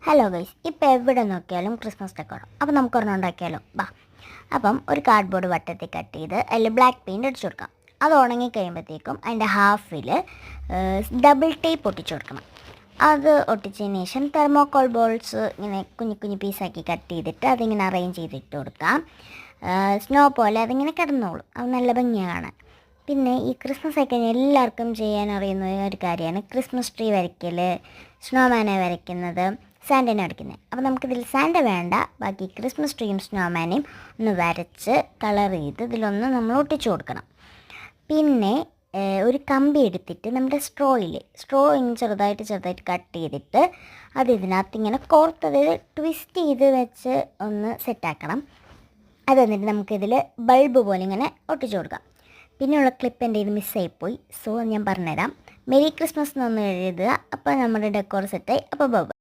Hello guys, ഇപ്പോൾ എവിടെ നോക്കിയാലും ക്രിസ്മസ് ഡെക്കോറാണ്. അപ്പോൾ നമുക്കൊരെണ്ണം ഉണ്ടാക്കിയാലോ? ബാ. അപ്പം ഒരു കാർഡ്ബോർഡ് വട്ടത്തിൽ കട്ട് ചെയ്ത് അതിൽ ബ്ലാക്ക് പെയിൻറ്റ് അടിച്ചു കൊടുക്കാം. അത് ഉണങ്ങി കഴിയുമ്പോഴത്തേക്കും അതിൻ്റെ ഹാഫിൽ ഡബിൾ ടേപ്പ് ഒട്ടിച്ചു കൊടുക്കണം. അത് ഒട്ടിച്ചതിന് ശേഷം തെർമോക്കോൾ ബോൾസ് ഇങ്ങനെ കുഞ്ഞു കുഞ്ഞു പീസാക്കി കട്ട് ചെയ്തിട്ട് അതിങ്ങനെ അറേഞ്ച് ചെയ്തിട്ട് കൊടുക്കാം. സ്നോ പോലെ അതിങ്ങനെ കിടന്നോളും. അത് നല്ല ഭംഗിയാണ്. പിന്നെ ഈ ക്രിസ്മസ് ഒക്കെ എല്ലാവർക്കും ചെയ്യാൻ അറിയുന്ന ഒരു കാര്യമാണ് ക്രിസ്മസ് ട്രീ വരയ്ക്കൽ, സ്നോമാനെ വരയ്ക്കുന്നത്, സാൻഡേനെ വരയ്ക്കുന്നത്. അപ്പോൾ നമുക്കിതിൽ സാൻഡ വേണ്ട, ബാക്കി ക്രിസ്മസ് ട്രീയും സ്നോമാനെയും ഒന്ന് വരച്ച് കളർ ചെയ്ത് ഇതിലൊന്ന് നമ്മൾ ഒട്ടിച്ചു കൊടുക്കണം. പിന്നെ ഒരു കമ്പി എടുത്തിട്ട് നമ്മുടെ സ്ട്രോ ഇങ്ങനെ ചെറുതായിട്ട് കട്ട് ചെയ്തിട്ട് അത് ഇതിനകത്ത് ഇങ്ങനെ കോർത്ത്, അതായത് ട്വിസ്റ്റ് ചെയ്ത് വെച്ച് ഒന്ന് സെറ്റാക്കണം. അത് എന്നിട്ട് നമുക്കിതിൽ ബൾബ് പോലെ ഇങ്ങനെ ഒട്ടിച്ചു കൊടുക്കാം. പിന്നെയുള്ള ക്ലിപ്പ് എൻ്റെ ഇത് മിസ്സായിപ്പോയി, സോ ഞാൻ പറഞ്ഞുതരാം. മെരി ക്രിസ്മസ് എന്നൊന്ന് എഴുതുക. അപ്പോൾ നമ്മുടെ ഡെക്കോർ സെറ്റായി. അപ്പോൾ